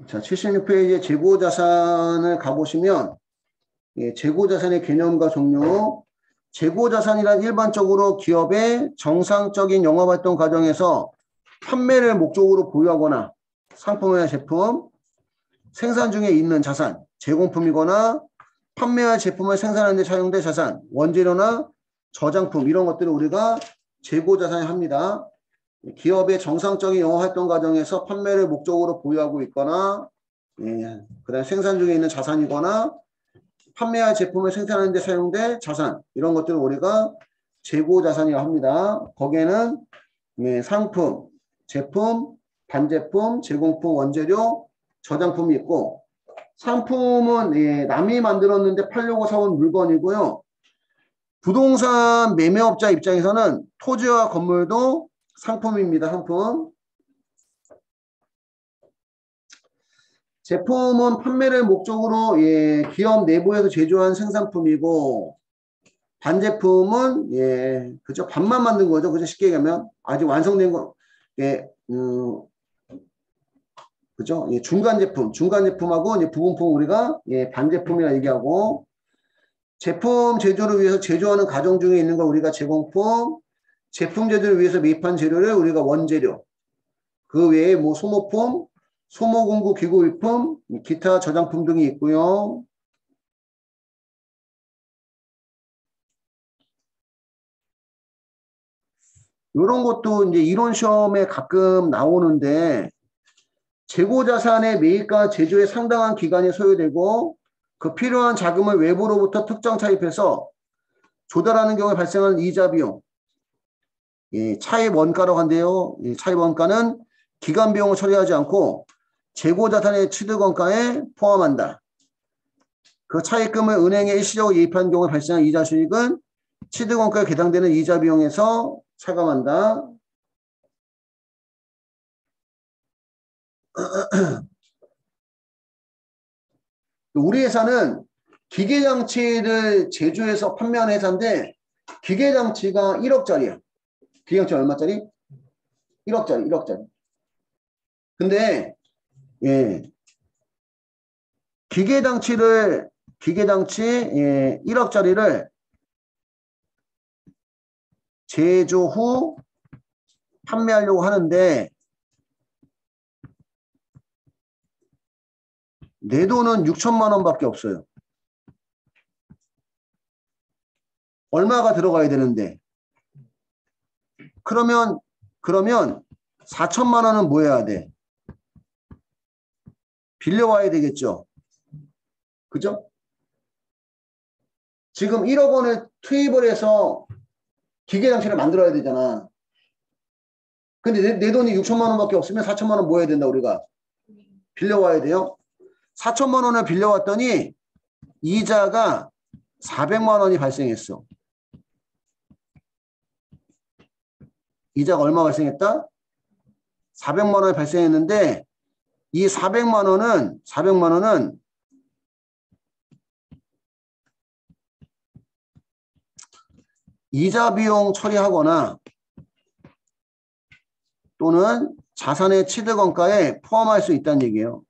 자, 76페이지에 재고자산을 가보시면, 예, 재고자산의 개념과 종류. 재고자산이란 일반적으로 기업의 정상적인 영업활동 과정에서 판매를 목적으로 보유하거나 상품이나 제품, 생산 중에 있는 자산, 제공품이거나 판매할 제품을 생산하는 데 사용될 자산, 원재료나 저장품 이런 것들을 우리가 재고자산을 합니다. 기업의 정상적인 영업활동 과정에서 판매를 목적으로 보유하고 있거나 예, 그다음 생산 중에 있는 자산이거나 판매할 제품을 생산하는 데 사용될 자산 이런 것들을 우리가 재고자산이라고 합니다. 거기에는 예, 상품, 제품, 반제품, 제공품, 원재료, 저장품이 있고 상품은 예, 남이 만들었는데 팔려고 사온 물건이고요. 부동산 매매업자 입장에서는 토지와 건물도 상품입니다. 상품. 제품은 판매를 목적으로 예, 기업 내부에서 제조한 생산품이고 반제품은 예, 그죠? 반만 만든 거죠. 그죠? 쉽게 얘기하면 아직 완성된 거 예, 그죠? 예, 중간 제품하고 이제 부분품 우리가 예, 반제품이라 얘기하고 제품 제조를 위해서 제조하는 과정 중에 있는 걸 우리가 제공품, 제품 제조를 위해서 매입한 재료를 우리가 원재료, 그 외에 뭐 소모품, 소모공구 기구일품, 기타 저장품 등이 있고요. 이런 것도 이제 이론 시험에 가끔 나오는데 재고자산의 매입과 제조에 상당한 기간이 소요되고 그 필요한 자금을 외부로부터 특정 차입해서 조달하는 경우에 발생하는 이자 비용, 예, 차입 원가라고 한대요. 이 차입 원가는 기간 비용을 처리하지 않고 재고자산의 취득 원가에 포함한다. 그 차입금을 은행에 일시적으로 예입한 경우에 발생한 이자 수익은 취득 원가에 계산되는 이자 비용에서 차감한다. 우리 회사는 기계장치를 제조해서 판매하는 회사인데 기계장치가 1억짜리야. 기계장치 얼마짜리? 1억짜리. 근데 예, 기계장치 예, 1억짜리를 제조 후 판매하려고 하는데 내 돈은 6천만 원밖에 없어요. 얼마가 들어가야 되는데 그러면 4천만 원은 뭐 해야 돼? 빌려와야 되겠죠. 그죠? 지금 1억 원을 투입을 해서 기계장치를 만들어야 되잖아. 근데 내 돈이 6천만 원밖에 없으면 4천만 원 뭐 해야 된다 우리가? 빌려와야 돼요. 4천만 원을 빌려왔더니 이자가 400만 원이 발생했어. 이자가 얼마 발생했다? 400만 원이 발생했는데 이 400만 원은 이자 비용 처리하거나 또는 자산의 취득 원가에 포함할 수 있다는 얘기예요.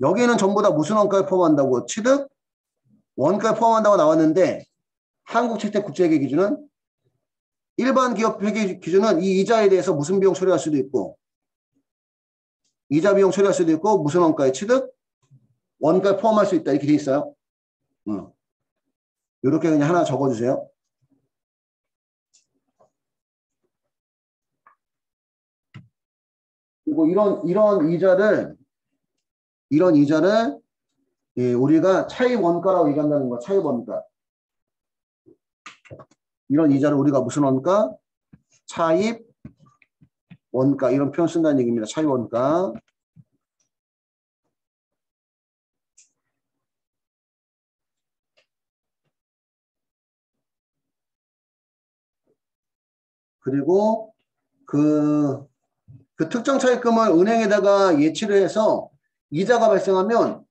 여기에는 전부 다 무슨 원가에 포함한다고? 취득 원가에 포함한다고 나왔는데 한국채택국제회계 기준은 일반 기업 회계 기준은 이 이자에 대해서 무슨 비용 처리할 수도 있고 이자 비용 처리할 수도 있고 무슨 원가에 취득 원가에 포함할 수 있다 이렇게 돼 있어요. 이렇게 그냥 하나 적어주세요. 그리고 이런 이자를 예, 우리가 차입 원가라고 얘기한다는 거. 차입 원가. 이런 이자를 우리가 무슨 원가? 차입 원가 이런 표현 쓴다는 얘기입니다. 차입 원가. 그리고 그 특정 차입금을 은행에다가 예치를 해서 이자가 발생하면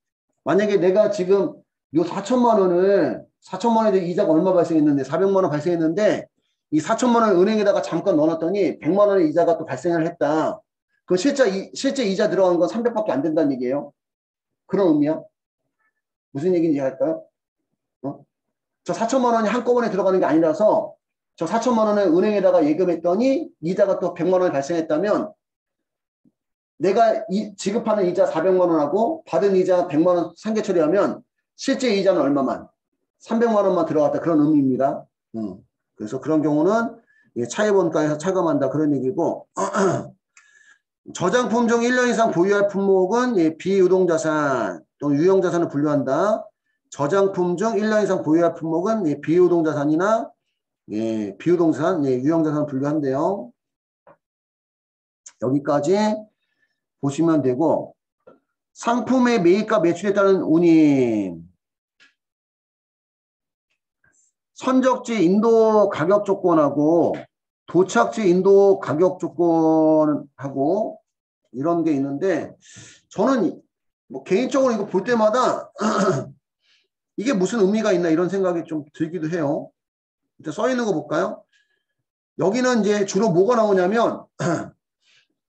만약에 내가 지금 요 4천만 원에 대해 이자가 얼마 발생했는데 400만 원 발생했는데 이 4천만 원을 은행에다가 잠깐 넣어놨더니 100만 원의 이자가 또 발생을 했다. 그 실제 이자 들어간 건 300밖에 안 된다는 얘기예요. 그런 의미야. 무슨 얘기인지 할까요? 어? 저 4천만 원이 한꺼번에 들어가는 게 아니라서 저 4천만 원을 은행에다가 예금했더니 이자가 또 100만 원이 발생했다면 내가 지급하는 이자 400만 원하고 받은 이자 100만 원 상계 처리하면 실제 이자는 얼마만? 300만 원만 들어갔다. 그런 의미입니다. 그래서 그런 경우는 차입원가에서 차감한다. 그런 얘기고 저장품 중 1년 이상 보유할 품목은 비유동자산 또는 유형자산을 분류한다. 저장품 중 1년 이상 보유할 품목은 비유동자산이나 비유동자산, 유형자산을 분류한대요. 여기까지 보시면 되고 상품의 매입과 매출에 따른 운임 선적지 인도 가격 조건하고 도착지 인도 가격 조건하고 이런 게 있는데 저는 뭐 개인적으로 이거 볼 때마다 이게 무슨 의미가 있나 이런 생각이 좀 들기도 해요. 일단 써 있는 거 볼까요? 여기는 이제 주로 뭐가 나오냐면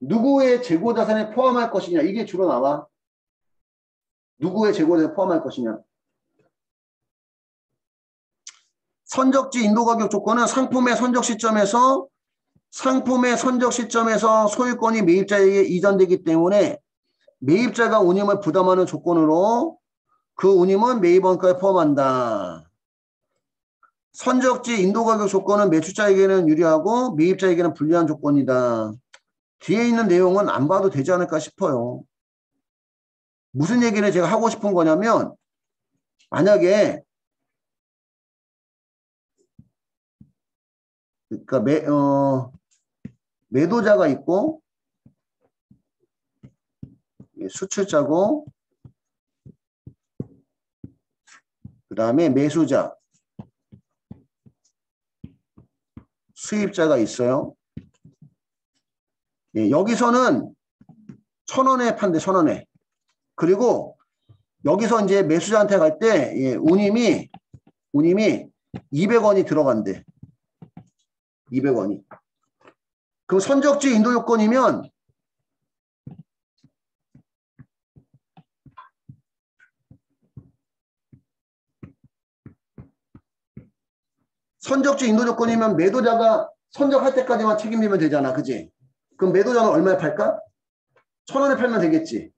누구의 재고자산에 포함할 것이냐 이게 주로 나와. 누구의 재고자산에 포함할 것이냐. 선적지 인도가격 조건은 상품의 선적 시점에서 소유권이 매입자에게 이전되기 때문에 매입자가 운임을 부담하는 조건으로 그 운임은 매입원가에 포함한다. 선적지 인도가격 조건은 매출자에게는 유리하고 매입자에게는 불리한 조건이다. 뒤에 있는 내용은 안 봐도 되지 않을까 싶어요. 무슨 얘기를 제가 하고 싶은 거냐면 만약에 그러니까 매도자가 있고 수출자고 그 다음에 매수자 수입자가 있어요. 여기서는 1,000원에 판대 1,000원에 그리고 여기서 이제 매수자한테 갈 때 운임이 200원이 들어간대. 200원이. 그럼 선적지 인도 요건이면 매도자가 선적할 때까지만 책임지면 되잖아. 그지? 그럼 매도자는 얼마에 팔까? 1,000원에 팔면 되겠지.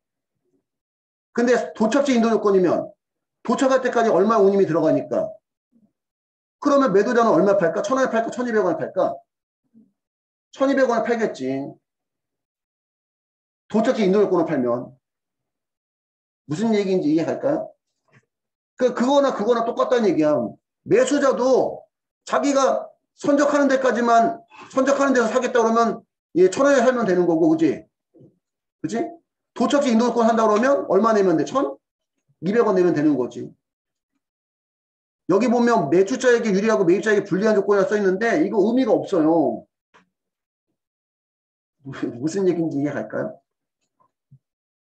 근데 도착지 인도 요건이면 도착할 때까지 얼마 운임이 들어가니까 그러면 매도자는 얼마에 팔까? 1,000원에 팔까? 1,200원에 팔까? 1,200원에 팔겠지. 도착지 인도 요건을 팔면. 무슨 얘기인지 이해갈까요? 그거나 똑같다는 얘기야. 매수자도 자기가 선적하는 데서 사겠다 그러면 1,000원에 살면 되는 거고, 그지? 그지? 도착지 인도 요건 한다 그러면 얼마 내면 돼? 1,200원 내면 되는 거지. 여기 보면 매출자에게 유리하고 매입자에게 불리한 조건이라 써 있는데 이거 의미가 없어요. 무슨 얘기인지 이해갈까요?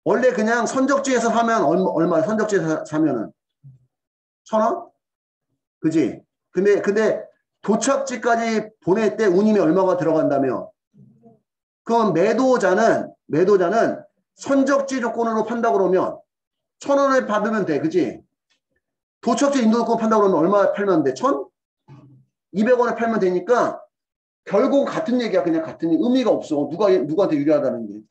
원래 그냥 선적지에서 사면 얼마 선적지에서 사면은 1,000원? 그지? 근데 도착지까지 보낼 때 운임이 얼마가 들어간다며? 그럼 매도자는 선적지 조건으로 판다 그러면 1,000원을 받으면 돼. 그지? 도착지 인도 조건 판다 그러면 얼마 팔면 돼? 1,200원에 팔면 되니까 결국 같은 얘기야. 그냥 같은 얘기. 의미가 없어. 누구한테 유리하다는 게.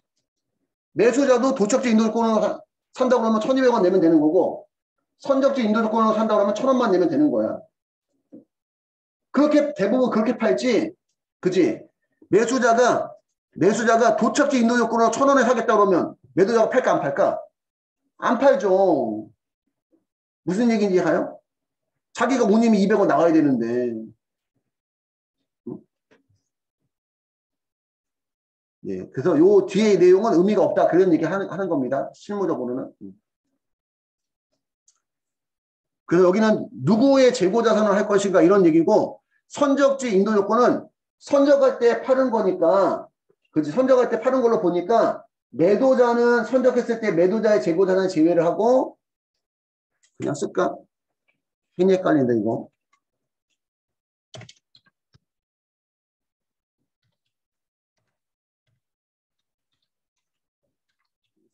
매수자도 도착지 인도 조건으로 산다 그러면 1,200원 내면 되는 거고 선적지 인도 조건으로 산다 그러면 1,000원만 내면 되는 거야. 그렇게 대부분 그렇게 팔지. 그지? 매수자가 도착지 인도 조건으로 1,000원에 사겠다 그러면 매도자가 팔까 안 팔까? 안 팔죠. 무슨 얘기인지 가요? 자기가 운임이 200원 나와야 되는데. 예, 그래서 요 뒤에 내용은 의미가 없다. 그런 얘기 하는 겁니다. 실무적으로는. 그래서 여기는 누구의 재고자산을 할 것인가 이런 얘기고 선적지 인도 조건은 선적할 때 파는 거니까 그렇지 선적할 때 파는 걸로 보니까 매도자는 선적했을 때 매도자의 재고자산을 제외를 하고 그냥 쓸까? 괜히 헷갈린다 이거.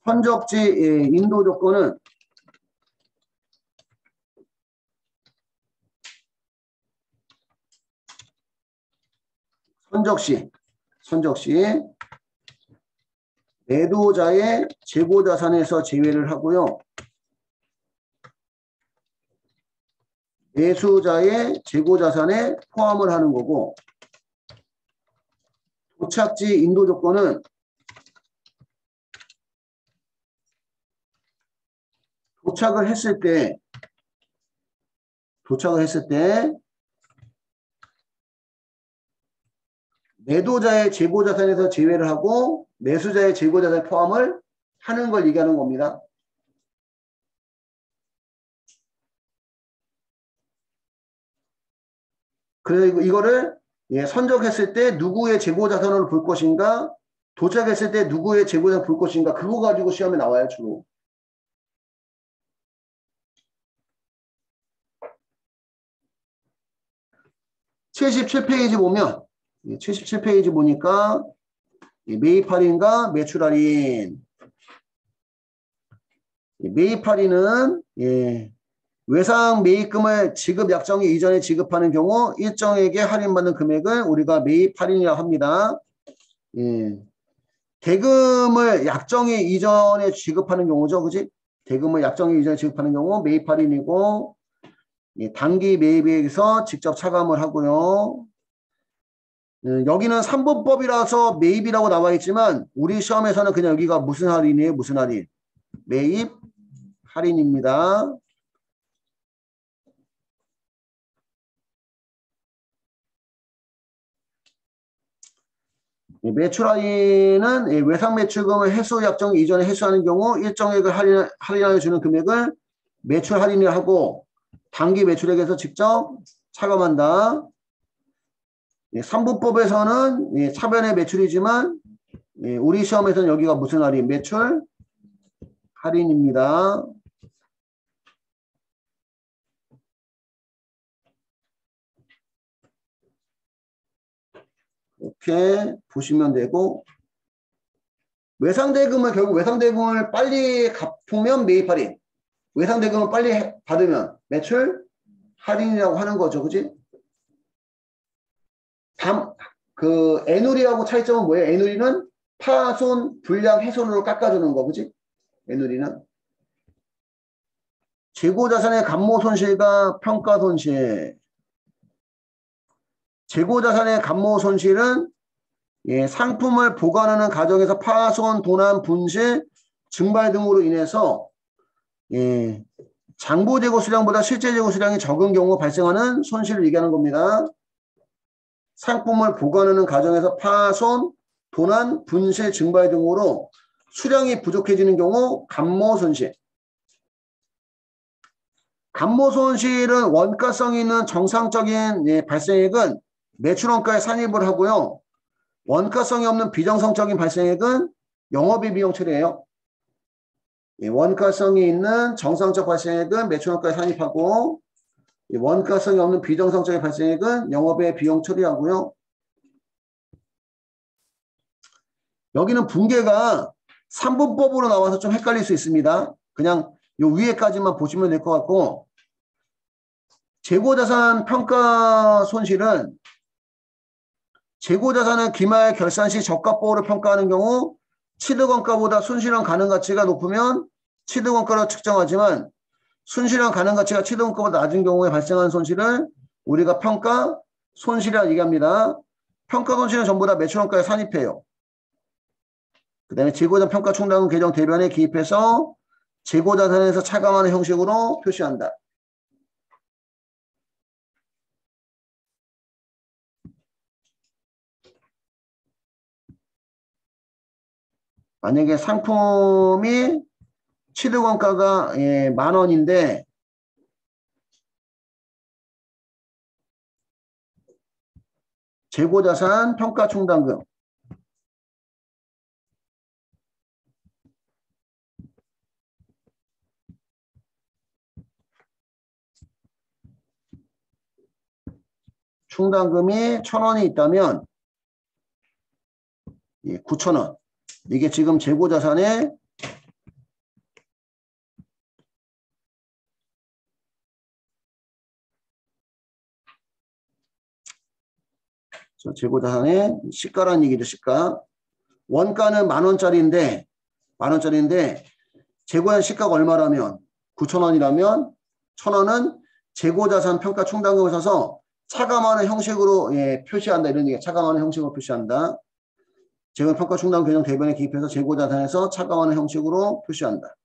선적지 인도 조건은 선적시 매도자의 재고자산에서 제외를 하고요. 매수자의 재고자산에 포함을 하는 거고, 도착지 인도 조건은 도착을 했을 때 매도자의 재고자산에서 제외를 하고 매수자의 재고자산에 포함을 하는 걸 얘기하는 겁니다. 그래서 이거를 선적했을 때 누구의 재고자산으로 볼 것인가, 도착했을 때 누구의 재고자산을 볼 것인가, 그거 가지고 시험에 나와요, 주로. (77페이지) 보면 77페이지 보니까 매입 할인과 매출 할인. 매입 할인은 외상 매입금을 지급 약정일 이전에 지급하는 경우 일정에게 할인받는 금액을 우리가 매입 할인이라고 합니다. 대금을 약정일 이전에 지급하는 경우죠, 그지? 대금을 약정일 이전에 지급하는 경우 매입 할인이고, 단기 매입에서 직접 차감을 하고요. 여기는 3분법이라서 매입이라고 나와 있지만 우리 시험에서는 그냥 여기가 무슨 할인이에요? 무슨 할인? 매입 할인입니다. 매출 할인은 외상 매출금을 해수 약정 이전에 해수하는 경우 일정액을 할인하여 주는 금액을 매출 할인을 하고, 단기 매출액에서 직접 차감한다. 3분법에서는 차변의 매출이지만 우리 시험에서는 여기가 무슨 할인? 매출 할인입니다. 이렇게 보시면 되고, 결국 외상대금을 빨리 갚으면 매입 할인, 외상대금을 빨리 받으면 매출 할인이라고 하는 거죠, 그지? 애누리하고 차이점은 뭐예요? 애누리는 파손, 불량, 훼손으로 깎아주는 거, 그지? 애누리는. 재고자산의 감모손실과 평가손실. 재고자산의 감모손실은 상품을 보관하는 과정에서 파손, 도난, 분실, 증발 등으로 인해서 장부재고 수량보다 실제 재고 수량이 적은 경우 발생하는 손실을 얘기하는 겁니다. 상품을 보관하는 과정에서 파손, 도난, 분실, 증발 등으로 수량이 부족해지는 경우 감모손실. 감모손실은 원가성 있는 정상적인 발생액은 매출원가에 산입을 하고요. 원가성이 없는 비정상적인 발생액은 영업의 비용 처리예요. 원가성이 있는 정상적 발생액은 매출원가에 산입하고, 원가성이 없는 비정상적인 발생액은 영업의 비용 처리하고요. 여기는 분계가 3분법으로 나와서 좀 헷갈릴 수 있습니다. 그냥 요 위에까지만 보시면 될 것 같고, 재고자산 평가 손실은 재고자산을 기말 결산 시 적합보호를 평가하는 경우 취득원가보다 순실현 가능 가치가 높으면 취득원가로 측정하지만 순실현 가능 가치가 취득원가보다 낮은 경우에 발생하는 손실을 우리가 평가 손실이라고 얘기합니다. 평가 손실은 전부 다 매출원가에 산입해요. 그 다음에 재고자산 평가 충당금 계정 대변에 기입해서 재고자산에서 차감하는 형식으로 표시한다. 만약에 상품이 취득원가가 10,000원인데 재고자산 평가충당금 충당금이 1,000원이 있다면 9,000원. 이게 지금 재고자산의 재고자산의 시가라는 얘기죠. 시가. 원가는 만원짜리인데 재고자산 시가가 얼마라면 9,000원이라면 1,000원은 재고자산 평가 충당금을 써서 차감하는 형식으로 표시한다. 이런 얘기야. 차감하는 형식으로 표시한다. 재고 평가 충당 계정 대변에 기입해서 재고자산에서 차감하는 형식으로 표시한다.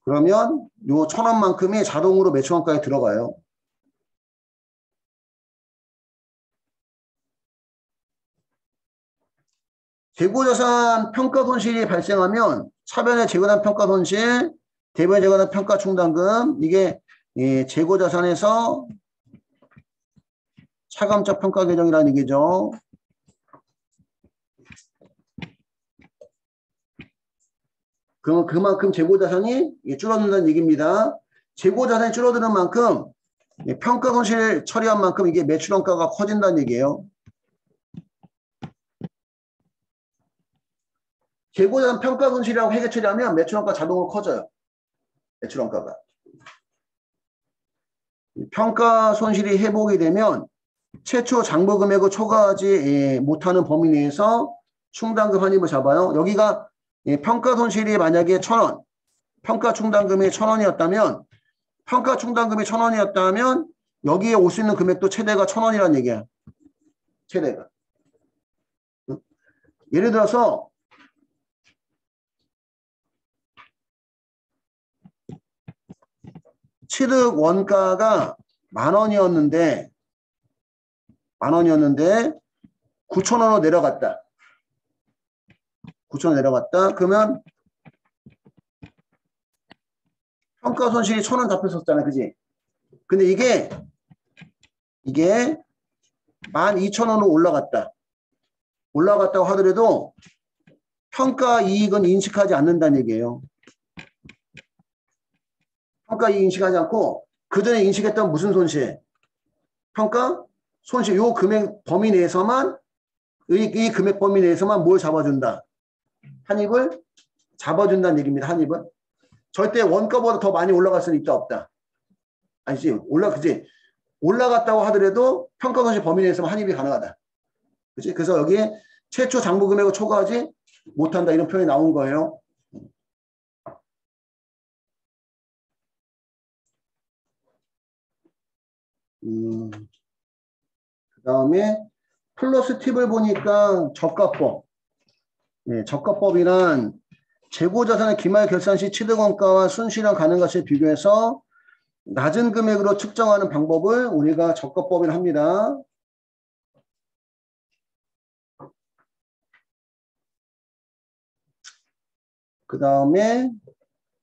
그러면 요 1,000원만큼이 자동으로 매출원가에 들어가요. 재고자산 평가 손실이 발생하면 차변의 재고자산 평가 손실, 대변 재고자산 평가 충당금 이게 재고자산에서 차감적 평가 계정이라는 얘기죠. 그럼 그만큼 재고자산이 줄어든다는 얘기입니다. 재고자산이 줄어드는 만큼 평가 손실 처리한 만큼 이게 매출원가가 커진다는 얘기예요. 재고자산 평가 손실이라고 회계 처리하면 매출원가 자동으로 커져요. 매출원가가. 평가 손실이 회복이 되면 최초 장부 금액을 초과하지 못하는 범위 내에서 충당금 환입을 잡아요. 여기가 평가 손실이 만약에 1,000원, 평가 충당금이 1,000원이었다면 평가 충당금이 1,000원이었다면 여기에 올 수 있는 금액도 최대가 1,000원이라는 얘기야. 최대가. 예를 들어서 취득 원가가 10,000원이었는데 9,000원으로 내려갔다. 9,000원 내려갔다. 그러면 평가 손실이 1,000원 잡혔었잖아. 그지? 근데 이게 12,000원으로 올라갔다. 올라갔다고 하더라도 평가 이익은 인식하지 않는다는 얘기예요. 평가 이익 인식하지 않고 그 전에 인식했던 무슨 손실? 평가 손실 요 금액 범위 내에서만 이 금액 범위 내에서만 뭘 잡아준다? 한입을 잡아준다는 얘기입니다. 한입은 절대 원가보다 더 많이 올라갈 수는 있다 없다. 아니지 그지? 올라갔다고 하더라도 평가 손실 범위 내에서만 한입이 가능하다. 그지? 그래서 여기에 최초 장부 금액을 초과하지 못한다 이런 표현이 나온 거예요. 그 다음에 플러스 팁을 보니까 저가법. 저가법이란 재고자산의 기말 결산 시 취득원가와 순실현 가능가치를 비교해서 낮은 금액으로 측정하는 방법을 우리가 저가법이라 합니다. 그 다음에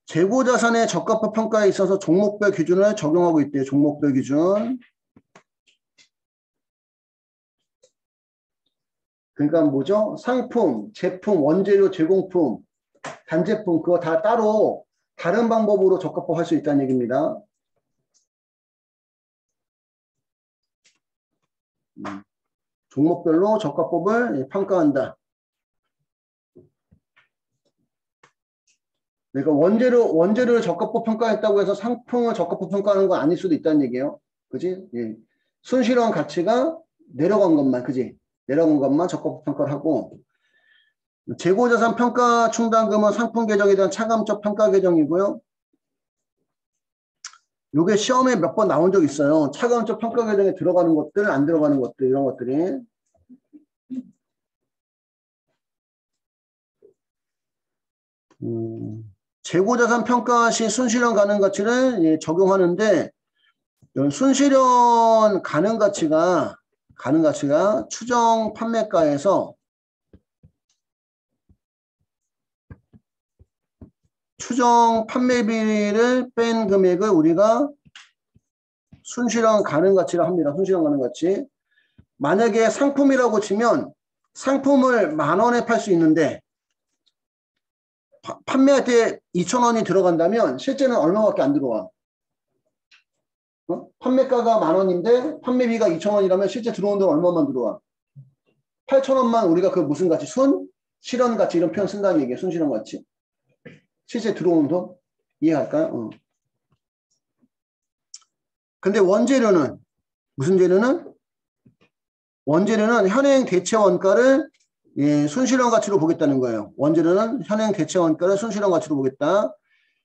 재고자산의 저가법 평가에 있어서 종목별 기준을 적용하고 있대요. 종목별 기준. 그러니까 뭐죠? 상품, 제품, 원재료, 제공품, 단제품 그거 다 따로 다른 방법으로 적가법 할 수 있다는 얘기입니다. 종목별로 적가법을 평가한다. 그러니까 원재료를 적가법 평가했다고 해서 상품을 적가법 평가하는 건 아닐 수도 있다는 얘기예요. 그지? 예. 순실현 가치가 내려간 것만, 그지? 내려간 것만 적가법 평가를 하고, 재고자산 평가 충당금은 상품 계정에 대한 차감적 평가 계정이고요. 요게 시험에 몇 번 나온 적 있어요. 차감적 평가 계정에 들어가는 것들, 안 들어가는 것들, 이런 것들이. 재고자산 평가 시 순실현 가능 가치를 적용하는데, 순실현 가능 가치가 추정 판매가에서 추정 판매비를 뺀 금액을 우리가 순실현 가능 가치라 합니다. 순실현 가능 가치. 만약에 상품이라고 치면 상품을 10,000원에 팔 수 있는데 판매할 때 2,000원이 들어간다면 실제는 얼마밖에 안 들어와. 판매가가 10,000원인데 판매비가 2,000원이라면 실제 들어온 돈 얼마만 들어와? 8,000원만 우리가 그 무슨 가치? 순실현 가치 이런 표현 쓴다는 얘기예요. 순실현 가치. 실제 들어온 돈? 이해할까요? 근데 원재료는 무슨 재료는? 원재료는 현행 대체 원가를 예, 순실현 가치로 보겠다는 거예요. 원재료는 현행 대체 원가를 순실현 가치로 보겠다.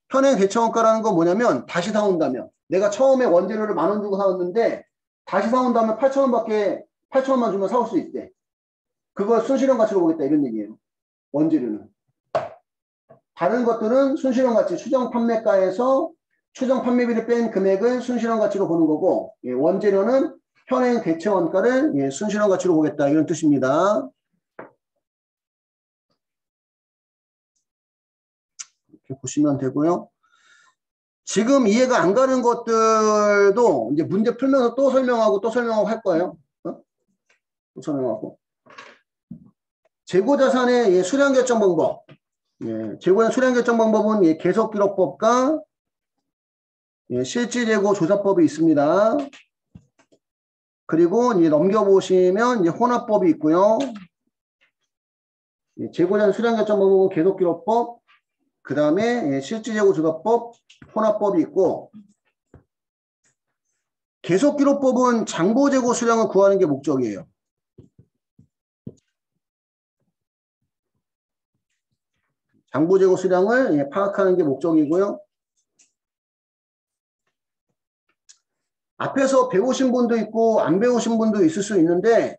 현행 대체 원가라는 건 뭐냐면 다시 사온다면 내가 처음에 원재료를 10,000원 주고 사왔는데 다시 사온다면 8,000원만 주면 사올 수 있대. 그걸 순실현 가치로 보겠다 이런 얘기예요. 원재료는. 다른 것들은 순실현 가치 추정 판매가에서 추정 판매비를 뺀 금액을 순실현 가치로 보는 거고 예, 원재료는 현행 대체 원가를 예, 순실현 가치로 보겠다 이런 뜻입니다. 이렇게 보시면 되고요. 지금 이해가 안 가는 것들도 이제 문제 풀면서 또 설명하고 할 거예요. 또 설명하고. 재고자산의 예, 수량 결정 방법. 예, 재고자산 수량 결정 방법은 예, 계속기록법과 예, 실질재고 조사법이 있습니다. 그리고 이제 넘겨보시면 이제 혼합법이 있고요. 예, 재고자산 수량 결정 방법은 계속기록법, 그 다음에 예, 실질재고 조사법, 혼합법이 있고 계속기록법은 장부재고 수량을 구하는 게 목적이에요. 장부재고 수량을 예, 파악하는 게 목적이고요. 앞에서 배우신 분도 있고 안 배우신 분도 있을 수 있는데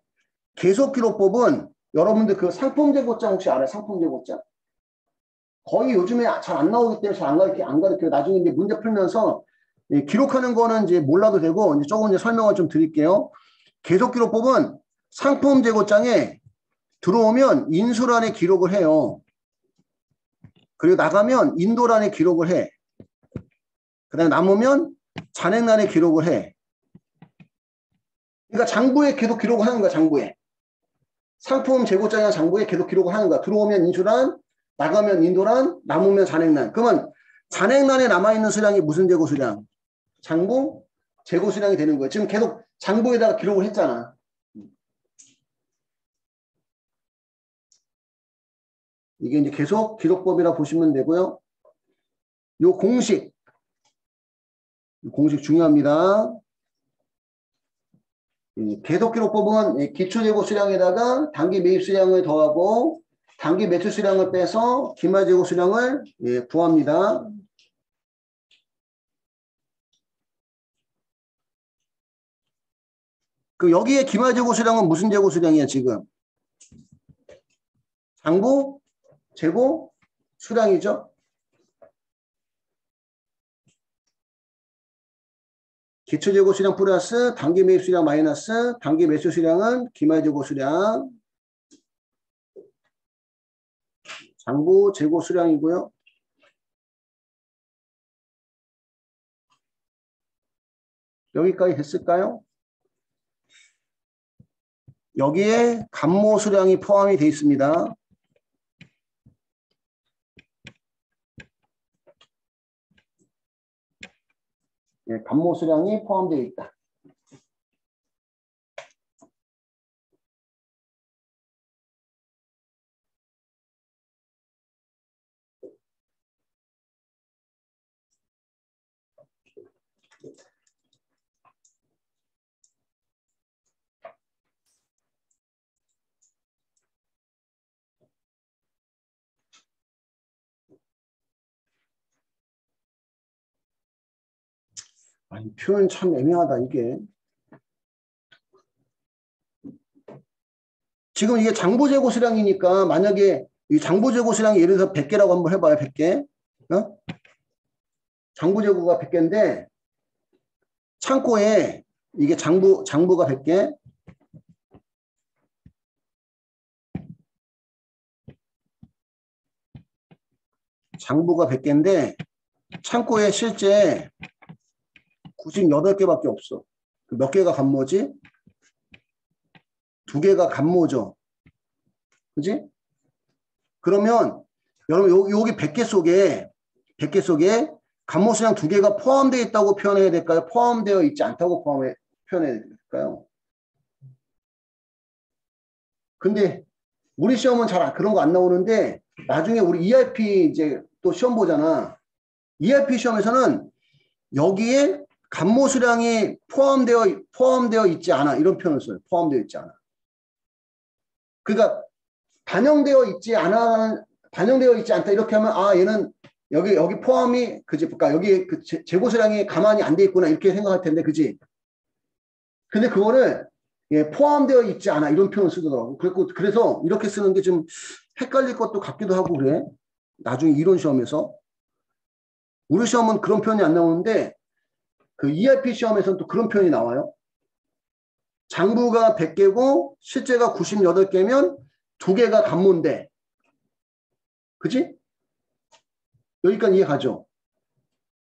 계속기록법은 여러분들 그 상품재고장 혹시 알아요? 상품재고장? 거의 요즘에 잘 안 나오기 때문에 잘 안 가르쳐요. 나중에 이제 문제 풀면서 예, 기록하는 거는 이제 몰라도 되고 이제 조금 이제 설명을 좀 드릴게요. 계속기록법은 상품재고장에 들어오면 인수란에 기록을 해요. 그리고 나가면 인도란에 기록을 해. 그 다음에 남으면 잔액란에 기록을 해. 그러니까 장부에 계속 기록을 하는 거야. 장부에. 상품 재고장이나 장부에 계속 기록을 하는 거야. 들어오면 인수란, 나가면 인도란, 남으면 잔액란. 그러면 잔액란에 남아있는 수량이 무슨 재고 수량? 장부 재고 수량이 되는 거예요. 지금 계속 장부에다가 기록을 했잖아. 이게 이제 계속 기록법이라 보시면 되고요. 요 공식 중요합니다. 계속 기록법은 기초재고 수량에다가 단기 매입 수량을 더하고 단기 매출 수량을 빼서 기말재고 수량을 구합니다. 그 여기에 기말재고 수량은 무슨 재고 수량이야 지금? 장부 재고 수량이죠. 기초재고 수량 플러스 단기 매입 수량 마이너스 단기 매출 수량은 기말재고 수량. 장부 재고 수량이고요. 여기까지 됐을까요? 여기에 감모 수량이 포함이 되어 있습니다. 예, 감모 수량이 포함되어 있다. 아니, 표현 참 애매하다, 이게. 지금 이게 장부재고 수량이니까 만약에 이 장부재고 수량이 예를 들어서 100개라고 한번 해봐요, 100개. 어? 장부재고가 100개인데 창고에 이게 장부가 100개. 장부가 100개인데 창고에 실제 98개밖에 없어. 몇 개가 감모지? 2개가 감모죠. 그지? 그러면 여러분 여기 100개 속에 감모 수량 2개가 포함되어 있다고 표현해야 될까요? 포함되어 있지 않다고 표현해야 될까요? 근데 우리 시험은 잘 그런 거 안 나오는데 나중에 우리 ERP 이제 또 시험 보잖아. ERP 시험에서는 여기에 감모 수량이 포함되어 있지 않아. 이런 표현을 써요. 포함되어 있지 않아. 그러니까 반영되어 있지 않다. 이렇게 하면, 아, 얘는 여기 포함이, 그지? 그러니까 여기 그 재고 수량이 가만히 안 돼 있구나. 이렇게 생각할 텐데, 그지? 근데 그거를, 예, 포함되어 있지 않아. 이런 표현을 쓰더라고. 그래서 이렇게 쓰는 게 좀 헷갈릴 것도 같기도 하고 그래. 나중에 이론 시험에서. 우리 시험은 그런 표현이 안 나오는데, 그 ERP 시험에서는 또 그런 표현이 나와요. 장부가 100개고 실제가 98개면 2개가 감모인데. 그치? 여기까지 이해가죠?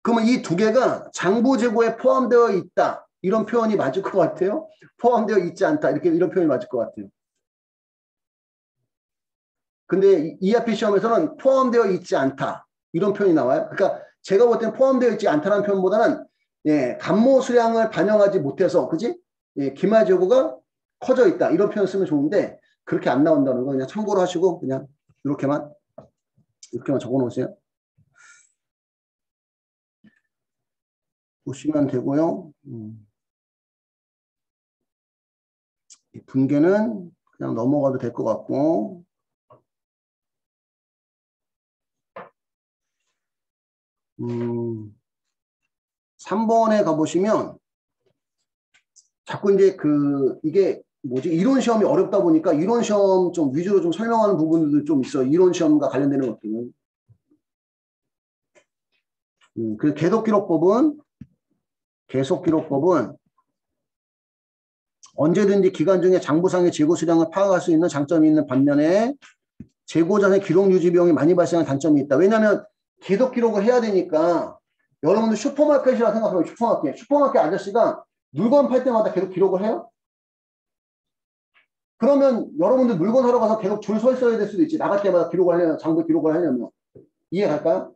그러면 이 2개가 장부 재고에 포함되어 있다. 이런 표현이 맞을 것 같아요? 포함되어 있지 않다. 이런 표현이 맞을 것 같아요. 근데 ERP 시험에서는 포함되어 있지 않다. 이런 표현이 나와요. 그러니까 제가 볼 때는 포함되어 있지 않다는 표현보다는 예, 감모 수량을 반영하지 못해서, 그지? 예, 기말 재고가 커져 있다. 이런 표현 쓰면 좋은데, 그렇게 안 나온다는 거 그냥 참고로 하시고, 그냥 이렇게만 적어 놓으세요. 보시면 되고요. 분계는 그냥 넘어가도 될 것 같고, 3번에 가보시면, 자꾸 이제 이게 뭐지? 이론 시험이 어렵다 보니까 이론 시험 좀 위주로 좀 설명하는 부분들도 좀 있어. 이론 시험과 관련되는 것들은. 그 계속기록법은 언제든지 기간 중에 장부상의 재고 수량을 파악할 수 있는 장점이 있는 반면에 재고 전에 기록 유지 비용이 많이 발생하는 단점이 있다. 왜냐하면 계속 기록을 해야 되니까 여러분들 슈퍼마켓이라 생각하면 슈퍼마켓 아저씨가 물건 팔 때마다 계속 기록을 해요? 그러면 여러분들 물건 사러 가서 계속 줄 서 있어야 될 수도 있지. 나갈 때마다 장부 기록을 하려면. 이해갈까요?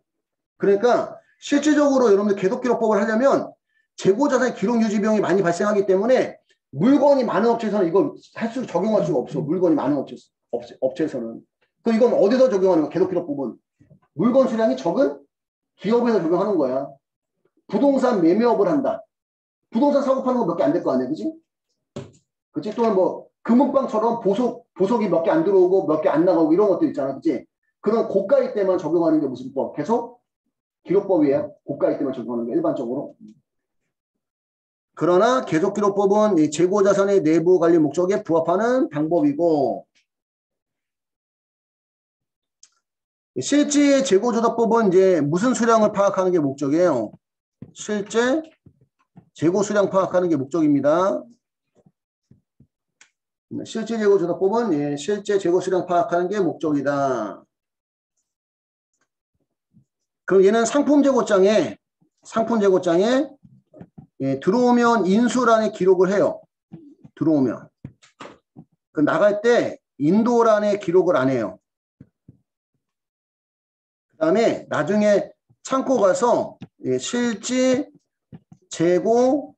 그러니까 실질적으로 여러분들 계속 기록법을 하려면 재고자산 기록 유지 비용이 많이 발생하기 때문에 물건이 많은 업체에서는 이걸 적용할 수가 없어. 물건이 많은 업체에서는. 그럼 이건 어디서 적용하는 거야? 계속 기록법은. 물건 수량이 적은 기업에서 적용하는 거야. 부동산 매매업을 한다. 부동산 사고 파는 거 몇 개 안 될 거 아니야, 그지? 그치? 또는 뭐 금은방처럼 보석이 몇 개 안 들어오고 몇 개 안 나가고 이런 것들 있잖아, 그치? 그런 고가일 때만 적용하는 게 무슨 법? 계속 기록법이에요. 고가일 때만 적용하는 게 일반적으로. 그러나 계속기록법은 재고자산의 내부 관리 목적에 부합하는 방법이고, 실제 재고조사법은 이제 무슨 수량을 파악하는 게 목적이에요? 실제 재고 수량 파악하는 게 목적입니다. 실제 재고조사법은 실제 재고 수량 파악하는 게 목적이다. 그럼 얘는 상품 재고장에 들어오면 인수란에 기록을 해요. 들어오면. 그 나갈 때 인도란에 기록을 안 해요. 그 다음에 나중에 창고 가서 실제 재고